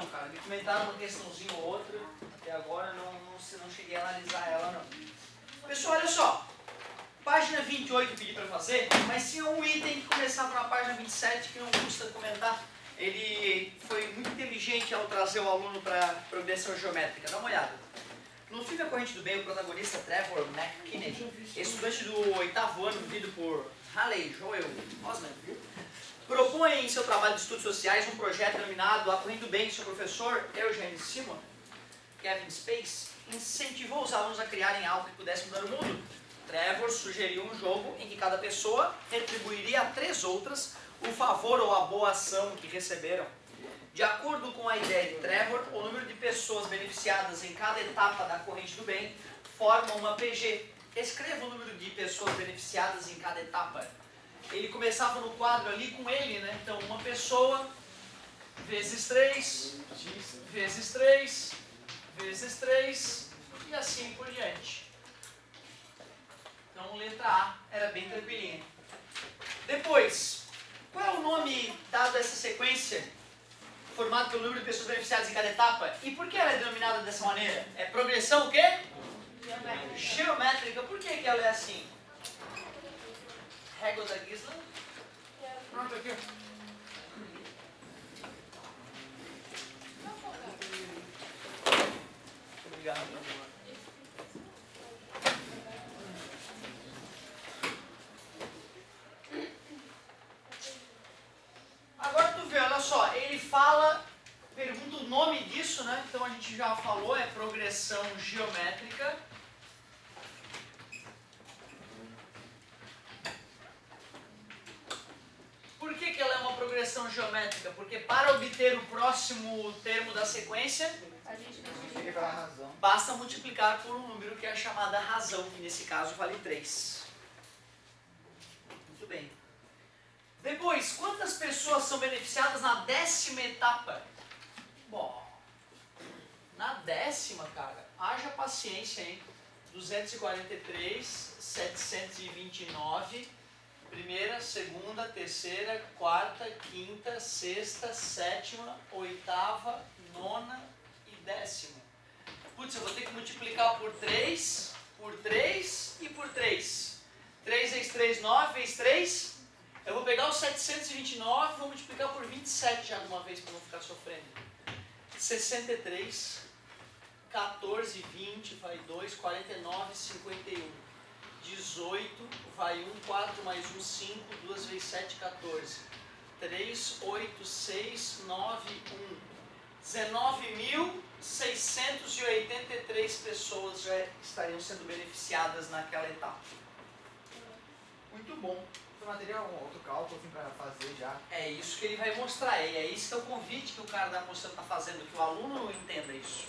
cara. Me comentaram uma questãozinha ou outra. Até agora não cheguei a analisar ela, não. Pessoal, olha só. Página 28 eu pedi para fazer, mas tinha um item que começava na página 27 que não custa comentar. Ele foi muito inteligente ao trazer o aluno para progressão geométrica. Dá uma olhada. No filme A Corrente do Bem, o protagonista Trevor McKinney, estudante do 8º ano, vivido por Haley Joel Osment, propõe em seu trabalho de estudos sociais um projeto denominado A Corrente do Bem. Seu professor Eugene Simon, Kevin Space, incentivou os alunos a criarem algo que pudesse mudar o mundo. Trevor sugeriu um jogo em que cada pessoa retribuiria a 3 outras o favor ou a boa ação que receberam. De acordo com a ideia de Trevor, o número de pessoas beneficiadas em cada etapa da corrente do bem forma uma PG. Escreva o número de pessoas beneficiadas em cada etapa. Ele começava no quadro ali com ele, né? Então, uma pessoa, vezes 3, vezes 3, vezes 3, e assim por diante. Então, letra A era bem tranquilinha. Depois, qual é o nome dado a essa sequência, formado pelo número de pessoas beneficiadas em cada etapa? E por que ela é denominada dessa maneira? É progressão o quê? Geométrica. Geométrica. Por que ela é assim? Régua da Gisela. Pronto, aqui. Obrigado. Agora tu vê, olha só, ele fala, pergunta o nome disso, né? Então a gente já falou, é progressão geométrica. Por que ela é uma progressão geométrica? Porque para obter o próximo termo da sequência, basta multiplicar por um número que é a chamada razão, que nesse caso vale 3. Muito bem. Depois, quantas pessoas são beneficiadas na 10ª etapa? Bom, na 10ª, cara, haja paciência, hein? 243, 729, primeira, segunda, terceira, quarta, quinta, sexta, sétima, oitava, nona e 10ª. Putz, eu vou ter que multiplicar por 3 e por 3. 3 vezes 3, 9 vezes 3. Eu vou pegar os 729 e vou multiplicar por 27 já de uma vez para não ficar sofrendo. 63, 14, 20, vai 2, 49, 51. 18, vai 1, 4 mais 1, 5, 2 vezes 7, 14. 3, 8, 6, 9, 1. 19.683 pessoas já estariam sendo beneficiadas naquela etapa. Muito bom. Material, outro cálculo assim, para fazer já. É isso que ele vai mostrar, é isso que é o convite que o cara da moça está fazendo, que o aluno entenda isso.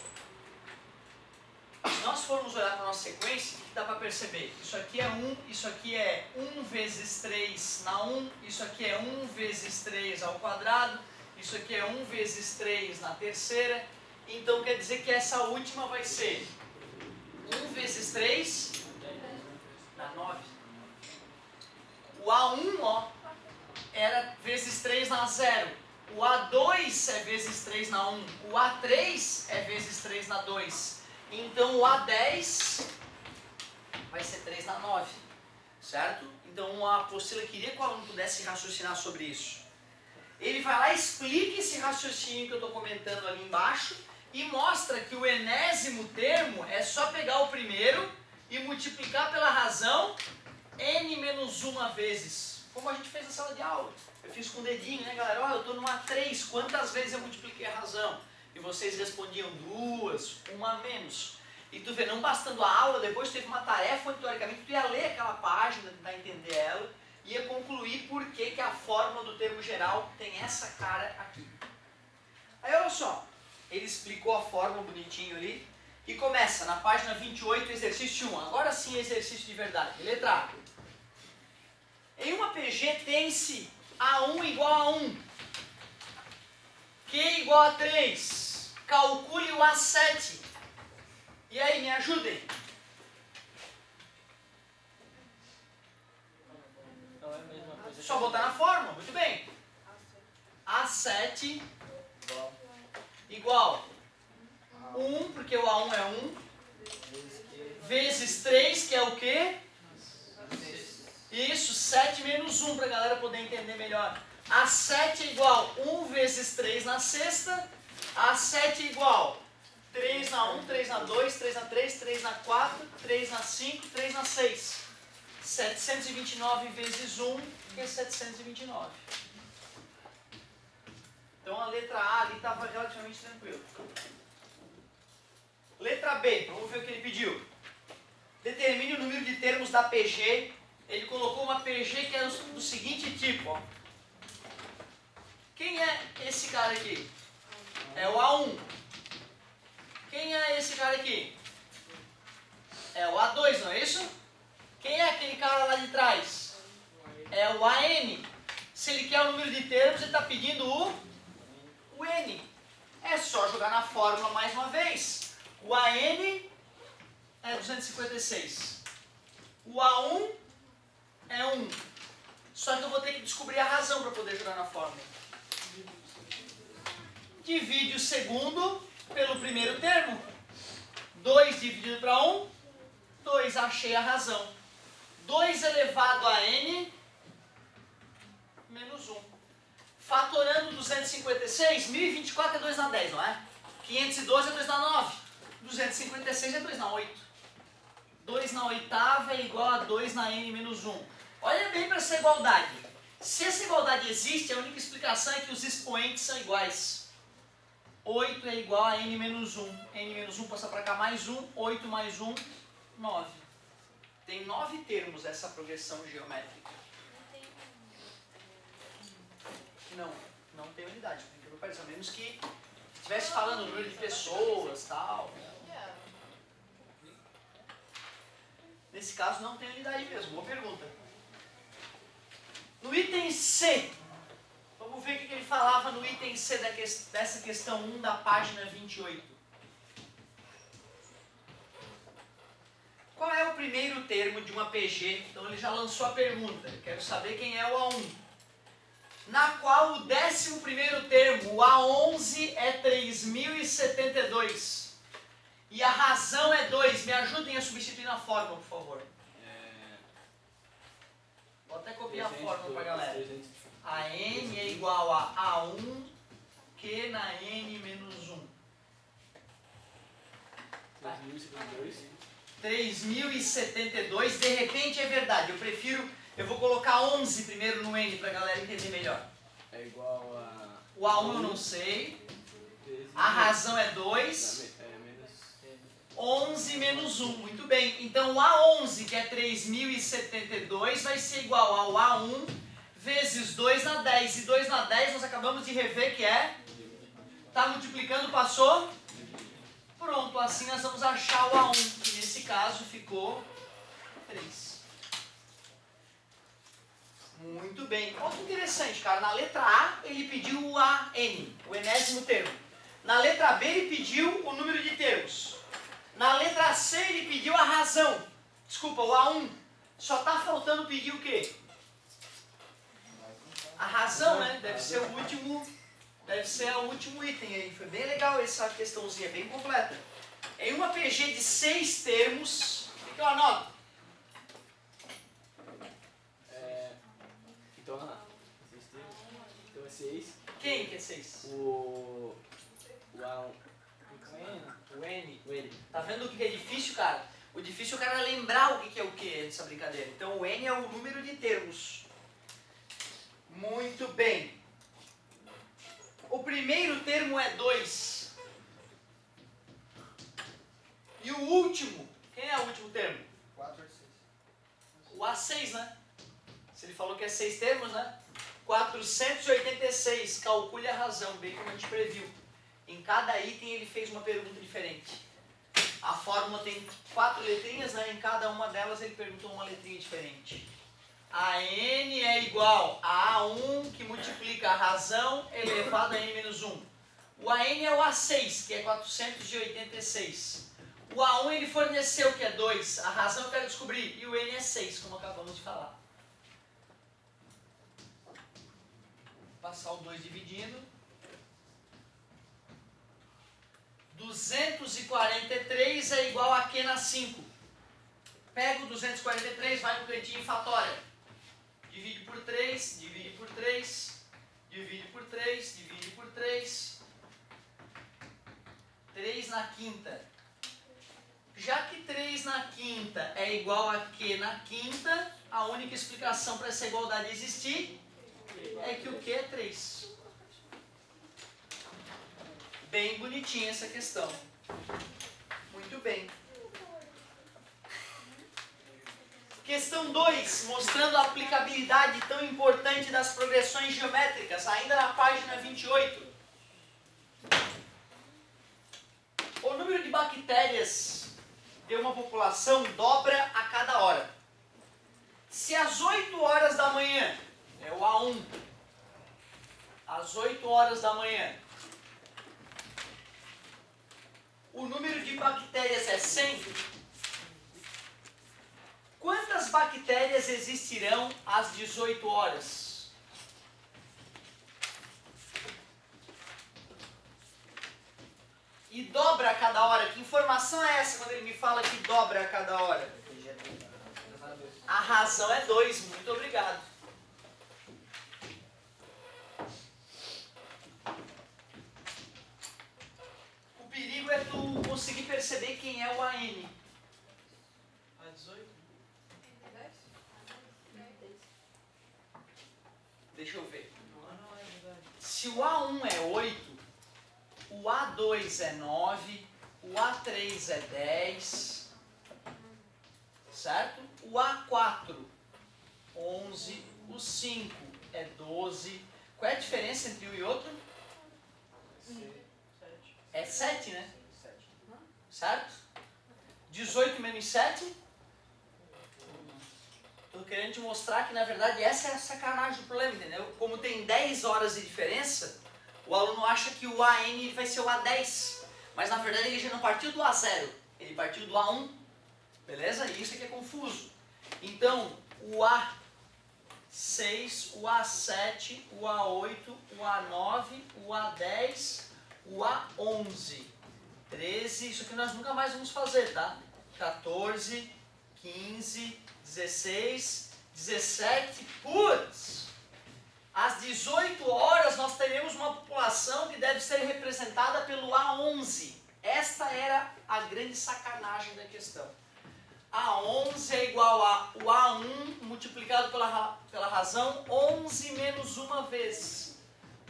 Se nós formos olhar para a nossa sequência, o que dá para perceber? Isso aqui é 1, isso aqui é 1 vezes 3 na 1, isso aqui é 1 vezes 3 ao quadrado, isso aqui é 1 vezes 3 na terceira, então quer dizer que essa última vai ser 1 vezes 3 na 9. O A1, ó, era vezes 3 na 0. O A2 é vezes 3 na 1. O A3 é vezes 3 na 2. Então o A10 vai ser 3 na 9. Certo? Então a apostila queria que o aluno pudesse raciocinar sobre isso. Ele vai lá e explica esse raciocínio que eu estou comentando ali embaixo e mostra que o enésimo termo é só pegar o primeiro e multiplicar pela razão n menos 1 vezes, como a gente fez na sala de aula. Eu fiz com o dedinho, né, galera? Ó, eu estou numa 3, quantas vezes eu multipliquei a razão? E vocês respondiam 2, 1 menos. E tu vê, não bastando a aula, depois teve uma tarefa onde, teoricamente, tu ia ler aquela página, tentar entender ela, e ia concluir por que a fórmula do termo geral tem essa cara aqui. Aí, olha só, ele explicou a fórmula bonitinho ali, e começa na página 28, exercício 1. Agora sim, exercício de verdade. Letra A. Em uma PG tem-se A1 igual a 1, Q igual a 3. Calcule o A7. E aí, me ajudem. Só botar na fórmula, muito bem. A7 igual 1, porque o A1 é 1, vezes 3, que é o quê? Isso, 7 menos 1, para a galera poder entender melhor. A7 é igual 1 vezes 3 na sexta. A7 é igual 3 na 1, 3 na 2, 3 na 3, 3 na 4, 3 na 5, 3 na 6. 729 vezes 1, que é 729. Então a letra A ali estava relativamente tranquila. Letra B, vamos ver o que ele pediu. Determine o número de termos da PG. Ele colocou uma PG que é do seguinte tipo, ó. Quem é esse cara aqui? É o A1. Quem é esse cara aqui? É o A2, não é isso? Quem é aquele cara lá de trás? É o AN. Se ele quer o número de termos, ele está pedindo o N. É só jogar na fórmula mais uma vez. O AN é 256. O A1 é 1. Só que eu vou ter que descobrir a razão para poder jogar na fórmula. Divide o segundo pelo primeiro termo. 2 dividido para 1. 2, achei a razão. 2 elevado a n menos 1. Fatorando 256, 1024 é 2 na 10, não é? 512 é 2 na 9. 256 é 2 na 8. 2 na oitava é igual a 2 na n menos 1. Olha bem para essa igualdade. Se essa igualdade existe, a única explicação é que os expoentes são iguais. 8 é igual a n menos 1. N menos 1 passa para cá mais 1. 8 mais 1, 9. Tem 9 termos essa progressão geométrica. Não tem unidade. A menos que estivesse falando o número de pessoas, tal. Nesse caso não tem unidade mesmo. Boa pergunta. No item C, vamos ver o que ele falava no item C dessa questão 1 da página 28. Qual é o primeiro termo de uma PG? Então ele já lançou a pergunta. Eu quero saber quem é o A1. Na qual o 11º termo, o A11, é 3072. E a razão é 2. Me ajudem a substituir na fórmula, por favor. Vou até copiar a fórmula para a galera. A n é igual a A1, Q na n menos 1. 3072, de repente é verdade. Eu vou colocar 11 primeiro no n para a galera entender melhor. É igual a... O A1 eu não sei. A razão é 2. 11 menos 1, muito bem. Então o A11, que é 3072, vai ser igual ao A1 vezes 2 na 10. E 2 na 10 nós acabamos de rever que é... Está multiplicando, passou? Pronto, assim nós vamos achar o A1, que nesse caso ficou 3. Muito bem. Olha que interessante, cara. Na letra A ele pediu o AN, o enésimo termo. Na letra B ele pediu o número de termos. Na letra C ele pediu a razão. Desculpa, o A1. Só está faltando pedir o quê? A razão, né? Deve ser o último item aí. Foi bem legal essa questãozinha, bem completa. Em uma PG de 6 termos, o que eu anoto? Então é 6. Quem que é 6? O A1. O N. Tá vendo o que é difícil, cara? O difícil é o cara lembrar o que é o que nessa brincadeira. Então o N é o número de termos. Muito bem. O primeiro termo é 2. E o último, quem é o último termo? 486. O A6, né? Se ele falou que é 6 termos, né? 486. Calcule a razão, bem como a gente previu. Em cada item ele fez uma pergunta diferente. A fórmula tem 4 letrinhas, né? Em cada uma delas ele perguntou uma letrinha diferente. A n é igual a A1, que multiplica a razão elevado a n menos 1. O AN é o A6, que é 486. O A1 ele forneceu, que é 2. A razão eu quero descobrir. E o n é 6, como acabamos de falar. Passar o 2 dividindo. 243 é igual a Q na 5. Pega o 243, vai no cantinho e fatória. Divide por 3, divide por 3, divide por 3, divide por 3. 3 na quinta. Já que 3 na quinta é igual a Q na quinta, a única explicação para essa igualdade existir é que o Q é 3. Bem bonitinha essa questão. Muito bem. Questão 2, mostrando a aplicabilidade tão importante das progressões geométricas, ainda na página 28. O número de bactérias de uma população dobra a cada hora. Se às 8 horas da manhã, é o A1, às 8 horas da manhã, o número de bactérias é 100, quantas bactérias existirão às 18 horas? E dobra a cada hora. Que informação é essa quando ele me fala que dobra a cada hora? A razão é 2. Muito obrigado. O perigo é tu conseguir perceber quem é o AN. A 18? Deixa eu ver. Se o A1 é 8, o A2 é 9, o A3 é 10, certo? O A4, 11, o 5 é 12. Qual é a diferença entre um e outro? É 7, né? Certo? 18 menos 7? Estou querendo te mostrar que, na verdade, essa é a sacanagem do problema, entendeu? Como tem 10 horas de diferença, o aluno acha que o AN vai ser o A10. Mas, na verdade, ele já não partiu do A0. Ele partiu do A1. Beleza? E isso aqui é confuso. Então, o A6, o A7, o A8, o A9, o A10, o A11, 13, isso aqui nós nunca mais vamos fazer, tá? 14, 15, 16, 17, putz! Às 18 horas nós teremos uma população que deve ser representada pelo A11. Esta era a grande sacanagem da questão. A11 é igual a o A1 multiplicado pela razão 11 menos uma vez.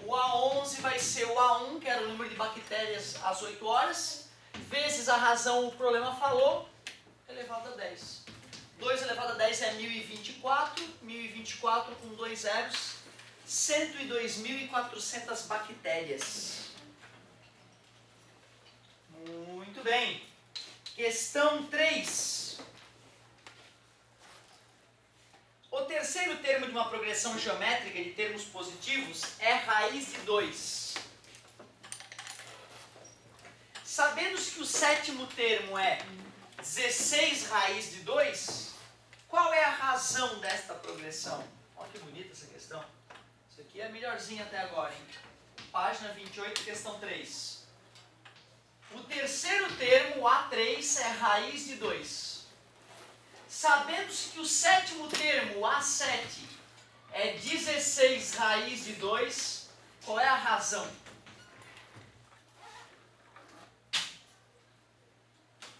O A11 vai ser o A1, que era o número de bactérias às 8 horas, vezes a razão, o problema falou, elevado a 10. 2 elevado a 10 é 1024, 1024 com 2 zeros, 102.400 bactérias. Muito bem. Questão 3. O terceiro termo de uma progressão geométrica de termos positivos é raiz de 2. Sabendo-se que o sétimo termo é 16 raiz de 2, qual é a razão desta progressão? Olha que bonita essa questão. Isso aqui é a melhorzinha até agora, hein? Página 28, questão 3. O terceiro termo, o A3, é raiz de 2. Sabendo-se que o sétimo termo, o A7, é 16 raiz de 2, qual é a razão?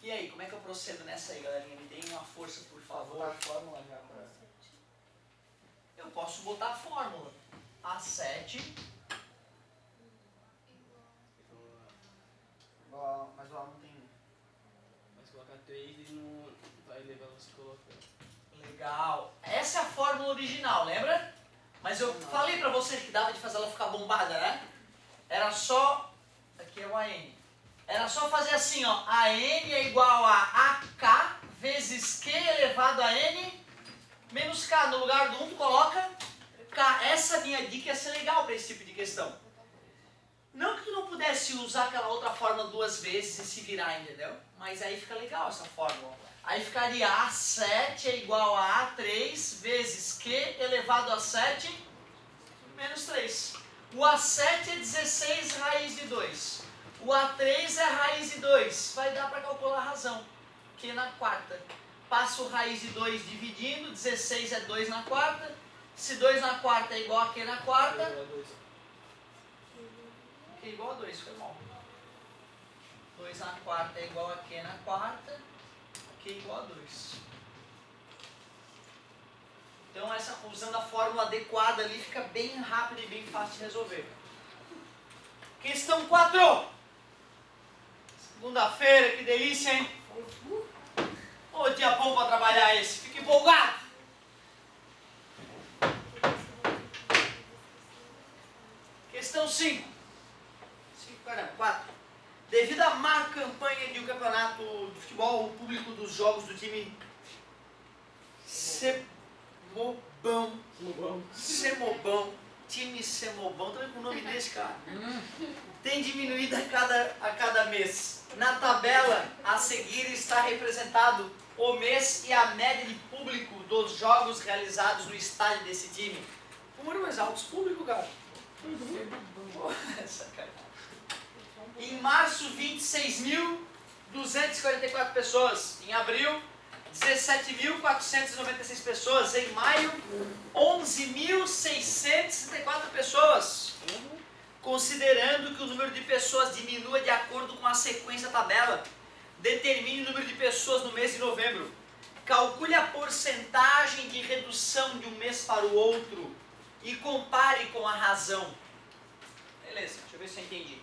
E aí, como é que eu procedo nessa aí, galerinha? Me deem uma força, por favor. A fórmula já para... Eu posso botar a fórmula. A7... Mas o A não tem... Mas colocar 3 e não vai levar você colocando. Legal. Essa é a fórmula original, lembra? Mas eu falei pra vocês que dava de fazer ela ficar bombada, né? Era só... Aqui é o AN. Era só fazer assim, ó. AN é igual a AK vezes Q elevado a N menos K. No lugar do 1 tu coloca K. Essa minha dica ia ser legal para esse tipo de questão. Não que tu não pudesse usar aquela outra fórmula 2 vezes e se virar, entendeu? Mas aí fica legal essa fórmula. Aí ficaria A7 é igual a A3 vezes Q elevado a 7 menos 3. O A7 é 16 raiz de 2. O A3 é raiz de 2. Vai dar para calcular a razão. Q na quarta. Passo raiz de 2 dividindo. 16 é 2 na quarta. Se 2 na quarta é igual a Q na quarta. Q é igual a 2, foi mal. 2 na quarta é igual a Q na quarta. Q é igual a 2. Então, usando a fórmula adequada ali, fica bem rápido e bem fácil de resolver. Questão 4. Segunda-feira, que delícia, hein? Ô, dia bom para trabalhar esse. Fica empolgado. Questão 5. 4. Devido à má campanha de um campeonato de futebol, o público dos jogos do time Semobão, time Semobão, também com o nome desse, cara, tem diminuído a cada mês. Na tabela a seguir está representado o mês e a média de público dos jogos realizados no estádio desse time. O número mais alto de público, cara. Sacanagem. Em março, 26.244 pessoas. Em abril, 17.496 pessoas. Em maio, 11.664 pessoas. Considerando que o número de pessoas diminua de acordo com a sequência da tabela, determine o número de pessoas no mês de novembro. Calcule a porcentagem de redução de um mês para o outro e compare com a razão. Beleza, deixa eu ver se eu entendi.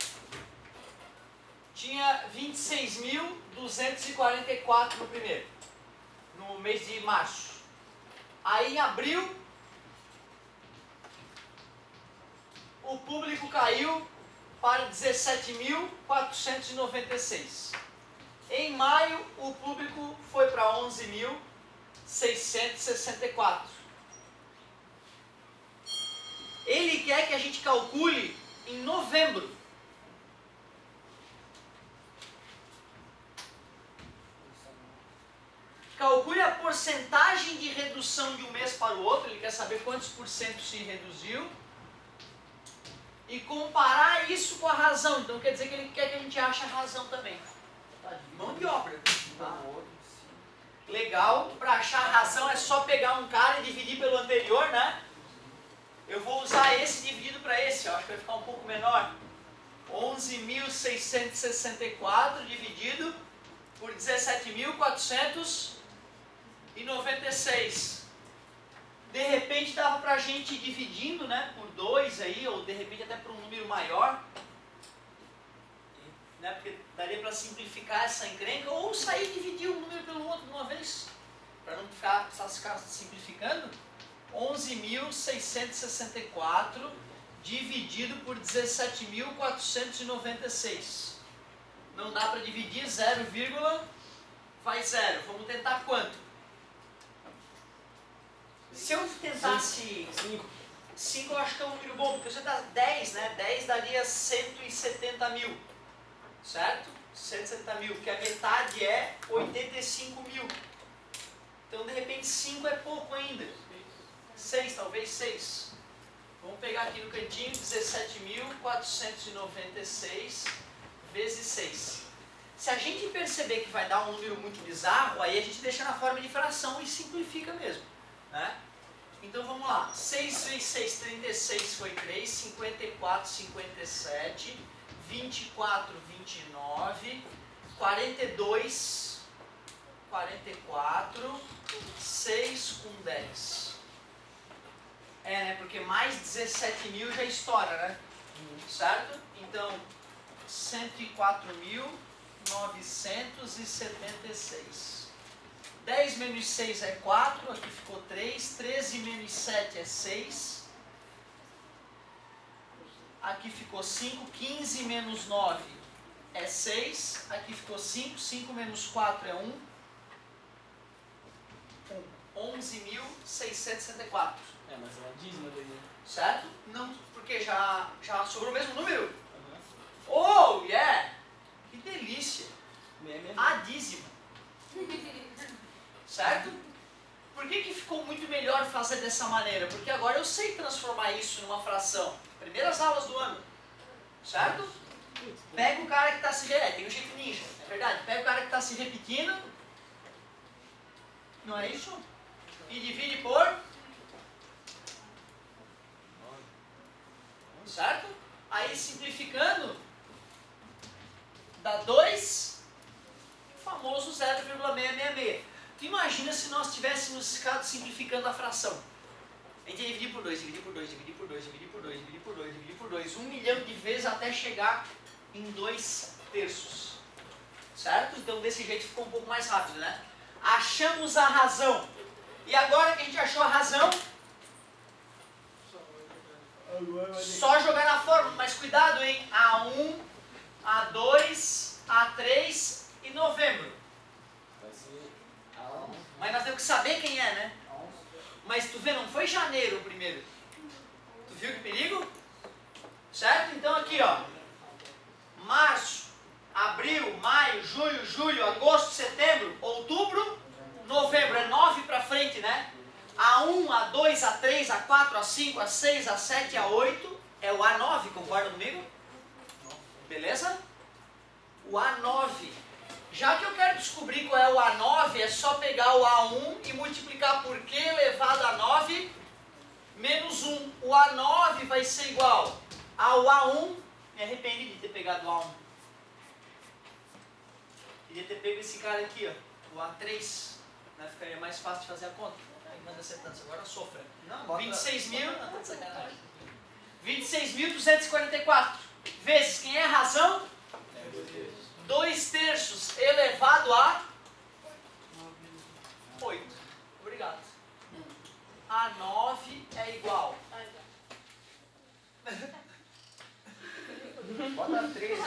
Tinha 26.244 no primeiro, no mês de março. Aí em abril, o público caiu para 17.496. Em maio, o público foi para 11.664. Ele quer que a gente calcule em novembro. Calcule a porcentagem de redução de um mês para o outro, ele quer saber quantos por cento se reduziu, e comparar isso com a razão. Então quer dizer que ele quer que a gente ache a razão também. Mão de obra. Tá? Legal, para achar a razão é só pegar um cara e dividir pelo anterior, né? Eu vou usar esse dividido para esse, eu acho que vai ficar um pouco menor. 11.664 dividido por 17.496. De repente dava pra gente ir dividindo, né, por 2 aí, ou de repente até por um número maior. Né, porque daria para simplificar essa encrenca, ou sair e dividir um número pelo outro de uma vez, para não ficar simplificando. 11.664 dividido por 17.496. Não dá para dividir, 0, faz 0. Vamos tentar quanto? Se eu tentasse 5, eu acho que é um número bom, porque se eu tentasse 10, né? 10 daria 170 mil, certo? 170 mil, que a metade é 85 mil. Então, de repente, 5 é pouco ainda. 6, talvez 6. Vamos pegar aqui no cantinho, 17.496 vezes 6. Se a gente perceber que vai dar um número muito bizarro, aí a gente deixa na forma de fração e simplifica mesmo, né? Então vamos lá, 6 vezes 6, 36 foi 3, 54, 57, 24, 29, 42, 44, 6 com 10. É, né? Porque mais 17 mil já estoura, né? Certo? Então, 104.976. 10 menos 6 é 4, aqui ficou 3. 13 menos 7 é 6. Aqui ficou 5. 15 menos 9 é 6. Aqui ficou 5. 5 menos 4 é 1. 11.664. É, mas é uma dízima daí, né? Certo? Não, porque já sobrou o mesmo número. Oh, yeah! Que delícia! A dízima. Certo? Por que ficou muito melhor fazer dessa maneira? Porque agora eu sei transformar isso numa fração. Primeiras aulas do ano. Certo? Pega o cara que está se repetindo, tem um jeito ninja, é verdade. Pega o cara que está se repetindo, não é isso? E divide por... Certo? Aí simplificando, dá 2, o famoso 0,666. Tu imagina se nós tivéssemos ficado simplificando a fração. A gente ia dividir por 2, dividir por 2, dividir por 2, dividir por 2, dividir por 2, dividir por 2, 1 milhão de vezes até chegar em 2/3. Certo? Então desse jeito ficou um pouco mais rápido, né? Achamos a razão. E agora que a gente achou a razão, só jogar na fórmula, mas cuidado, hein? A1, A2, A3 e novembro. Mas nós temos que saber quem é, né? Mas tu vê, não foi janeiro o primeiro. Tu viu que perigo? Certo? Então aqui, ó. Março, abril, maio, junho, julho, agosto, setembro, outubro, novembro. É 9 pra frente, né? A1, A2, A3, A4, A5, A6, A7, A8 é o A9, concorda comigo? Beleza? O A9. Já que eu quero descobrir qual é o A9, é só pegar o A1 e multiplicar por Q elevado a 9 menos 1. O A9 vai ser igual ao A1. Me arrependi de ter pegado o A1. Queria ter pego esse cara aqui, ó, o A3. Né? Ficaria mais fácil de fazer a conta. Manda acertando, agora sofra. 26.244 vezes quem é a razão? 2/3 elevado a 8. Obrigado. A9 é igual. Bota 3.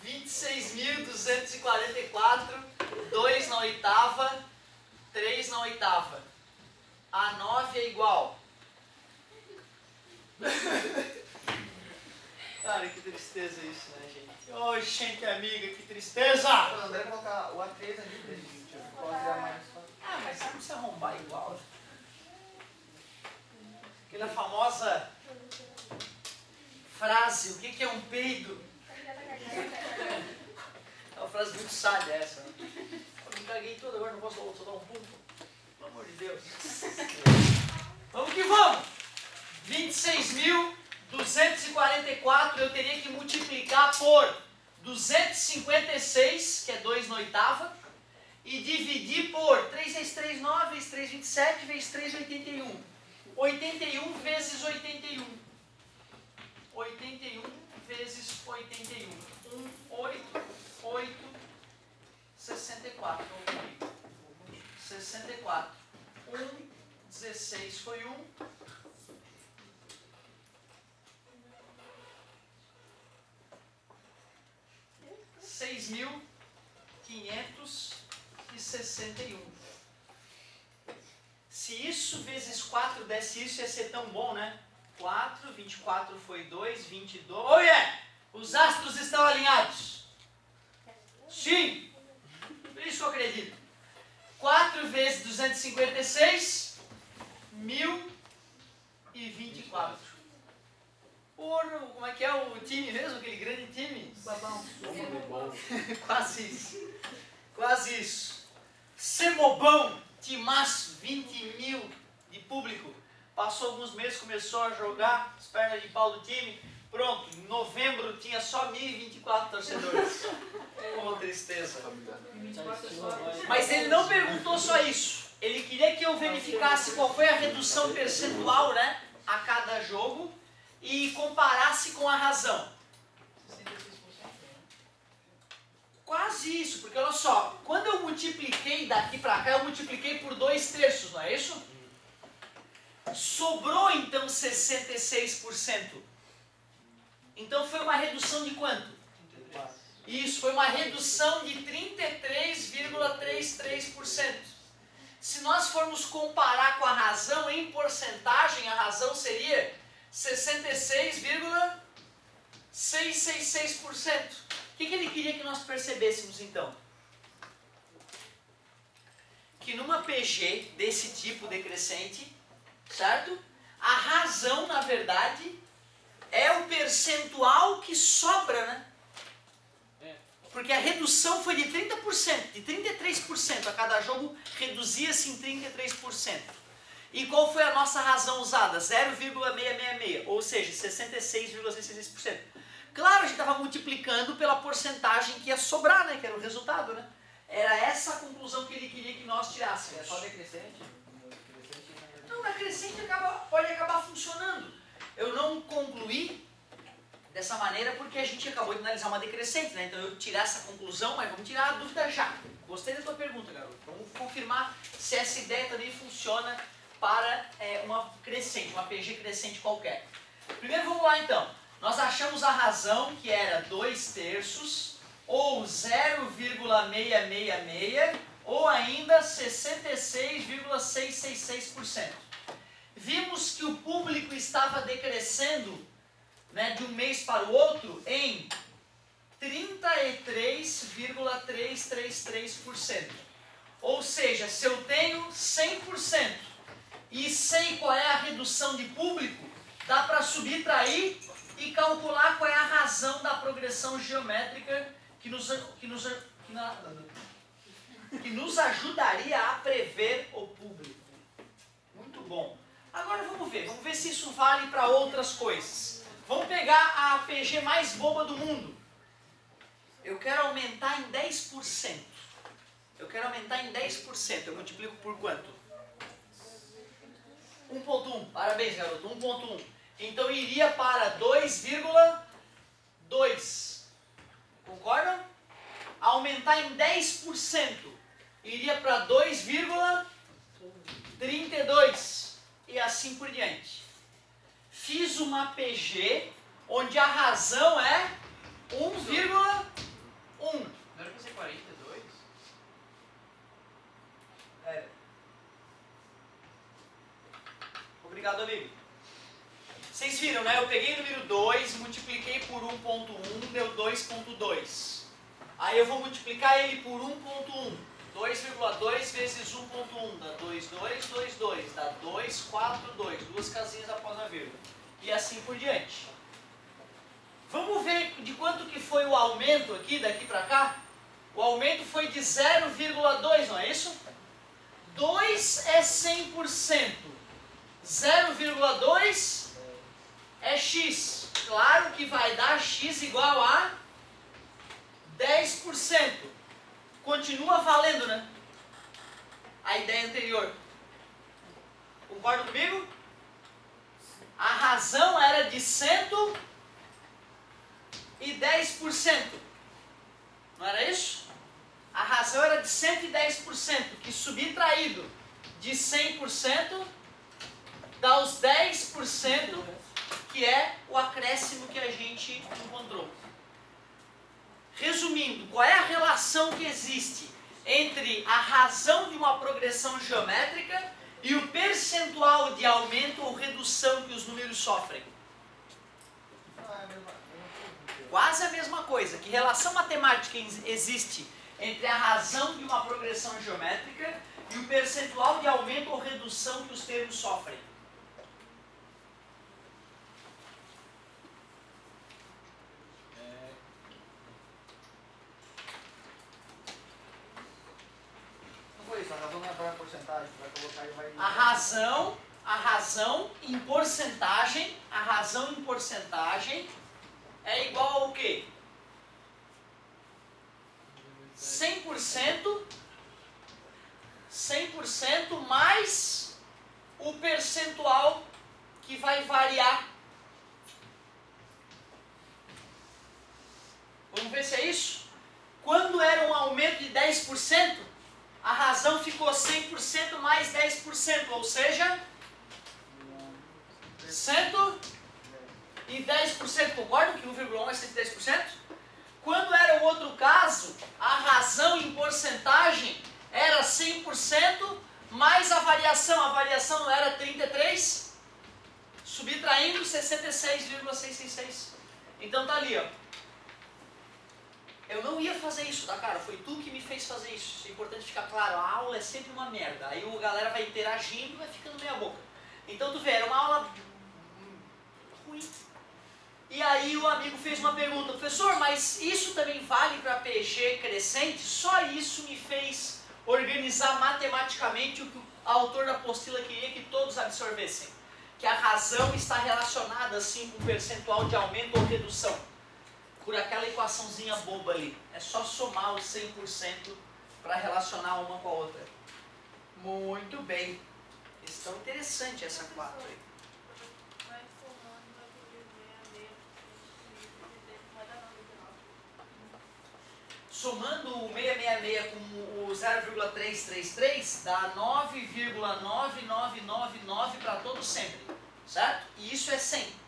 26.244, 2 na oitava, 3 na oitava. A9 é igual. Cara, que tristeza isso, né, gente? Ô, gente amiga, que tristeza! O André colocar o A3 ali pra gente. Pode virar mais fácil. Ah, mas você não precisa arrombar igual. Aquela famosa frase, o que é um peido? É uma frase muito sábia essa, né? Eu me caguei todo, agora não posso só dar um pum. Pelo amor de Deus. Vamos que vamos! 26.244 eu teria que multiplicar por 256, que é 2 na oitava, e dividir por 3 vezes 3, 9, vezes 3, 27, vezes 3, 81. 81 vezes 81. 81 vezes 81. 1, 8, 8, 64. 64. 1, 16 foi 1. 6.561. Se isso vezes 4 desse isso, ia ser tão bom, né? 4, 24 foi 2, 22... Oh, yeah! Os astros estão alinhados. Sim! Isso eu acredito. 4 vezes 256, 1.024. Como é que é o time mesmo? Aquele grande time? Babão. Quase isso. Quase isso. Semobão, timaço, 20 mil de público. Passou alguns meses, começou a jogar, as pernas de pau do time. Pronto, em novembro tinha só 1.024 torcedores. Com tristeza. Mas ele não perguntou só isso. Ele queria que eu verificasse qual foi a redução percentual, né, a cada jogo e comparasse com a razão. Quase isso, porque olha só, quando eu multipliquei daqui para cá, eu multipliquei por 2/3, não é isso? Sobrou então 66%. Então foi uma redução de quanto? Isso, foi uma redução de 33,33%. Se nós formos comparar com a razão em porcentagem, a razão seria 66,666%. O que ele queria que nós percebêssemos então? Que numa PG desse tipo decrescente, certo? A razão, na verdade, é o percentual percentual que sobra, né? É. Porque a redução foi de 30%, de 33%. A cada jogo reduzia-se em 33%. E qual foi a nossa razão usada? 0,666, ou seja, 66,66%. Claro, a gente estava multiplicando pela porcentagem que ia sobrar, né? Que era o resultado, né? Era essa a conclusão que ele queria que nós tirássemos. É só decrescente? Não, na crescente pode acabar funcionando. Eu não concluí dessa maneira porque a gente acabou de analisar uma decrescente, né? Então eu tirar essa conclusão, mas vamos tirar a dúvida já. Gostei da tua pergunta, garoto. Vamos confirmar se essa ideia também funciona para uma crescente, uma PG crescente qualquer. Primeiro vamos lá então. Nós achamos a razão que era 2/3 ou 0,666 ou ainda 66,666%. Vimos que o público estava decrescendo, né, de um mês para o outro em 33,333%. Ou seja, se eu tenho 100% e sei qual é a redução de público, dá para subtrair e calcular qual é a razão da progressão geométrica que nos ajudaria a prever o público. Muito bom. Agora vamos ver se isso vale para outras coisas. Vamos pegar a PG mais boba do mundo. Eu quero aumentar em 10%. Eu quero aumentar em 10%. Eu multiplico por quanto? 1.1. Parabéns, garoto. 1.1. Então iria para 2,2. Concordam? Aumentar em 10%. Iria para 2,32. E assim por diante. Fiz uma PG onde a razão é 1,1. Não era pra ser 42? É. Obrigado, amigo. Vocês viram, né? Eu peguei o número 2, multipliquei por 1.1, deu 2.2. Aí eu vou multiplicar ele por 1.1. 2,2 vezes 1.1 dá 2,2, dá 2,4,2. Duas casinhas após a vírgula. E assim por diante. Vamos ver de quanto que foi o aumento aqui, daqui para cá? O aumento foi de 0,2, não é isso? 2 é 100%. 0,2 é x. Claro que vai dar x igual a 10%. Continua valendo, né? A ideia anterior. Concorda comigo? A razão era de 110%. Não era isso? A razão era de 110%, que subtraído de 100% dá os 10%, que é o acréscimo que a gente encontrou. Resumindo, qual é a relação que existe entre a razão de uma progressão geométrica e o percentual de aumento ou redução que os números sofrem? Quase a mesma coisa. Que relação matemática existe entre a razão de uma progressão geométrica e o percentual de aumento ou redução que os termos sofrem? A razão não é para a porcentagem, para colocar e vai... A razão em porcentagem é igual ao quê? 100% mais o percentual que vai variar. Vamos ver se é isso? Quando era um aumento de 10%, a razão ficou 100% mais 10%, ou seja, 110%. Concordam que 1,1 é 110%? Quando era o outro caso, a razão em porcentagem era 100% mais a variação. A variação não era 33%, subtraindo 66,666. Então tá ali, ó. Eu não ia fazer isso, tá, cara? Foi tu que me fez fazer isso. Isso é importante ficar claro. A aula é sempre uma merda. Aí a galera vai interagindo e vai ficando meia boca. Então tu vê, era uma aula ruim. E aí o amigo fez uma pergunta, professor, mas isso também vale para PG crescente? Só isso me fez organizar matematicamente o que o autor da apostila queria que todos absorvessem. Que a razão está relacionada assim com o percentual de aumento ou redução. Por aquela equaçãozinha boba ali. É só somar os 100% para relacionar uma com a outra. Muito bem. Questão interessante essa 4 aí. Somando o 666 com o 0,333 dá 9,9999 para todo sempre, certo? E isso é 100.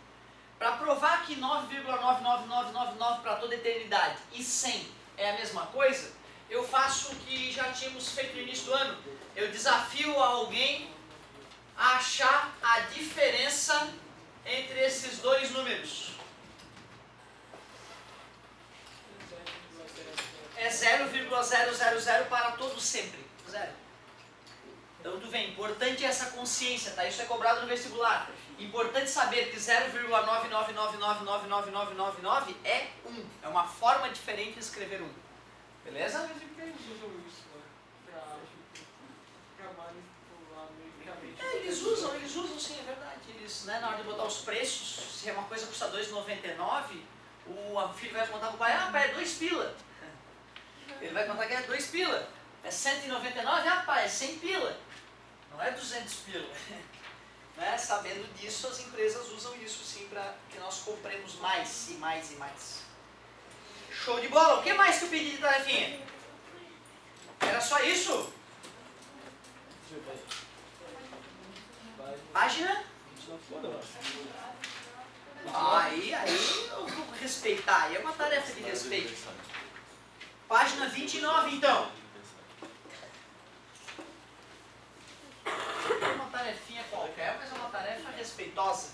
Para provar que 9,99999 para toda eternidade e 100 é a mesma coisa, eu faço o que já tínhamos feito no início do ano. Eu desafio alguém a achar a diferença entre esses dois números. É 0,000 para todo sempre. Zero. Então tu vê, importante essa consciência, tá? Isso é cobrado no vestibular. Importante saber que 0,999999999 é 1. É uma forma diferente de escrever 1. Beleza? Mas por que eles usam isso, né? Pra manipular mecanicamente? Eles usam sim, é verdade. Eles, né, na hora de botar os preços, se é uma coisa que custa R$2,99, o filho vai contar pro pai, pai, é 2 pila. Ele vai contar que é 2 pila. É 199, pai, é 100 pila. Não é 200 pila. Né? Sabendo disso, as empresas usam isso sim para que nós compremos mais e mais e mais. Show de bola! O que mais que eu pedi de tarefinha? Era só isso? Página? Aí eu vou respeitar. Aí é uma tarefa de respeito. Página 29, então. É uma tarefinha qualquer, mas é uma tarefa respeitosa.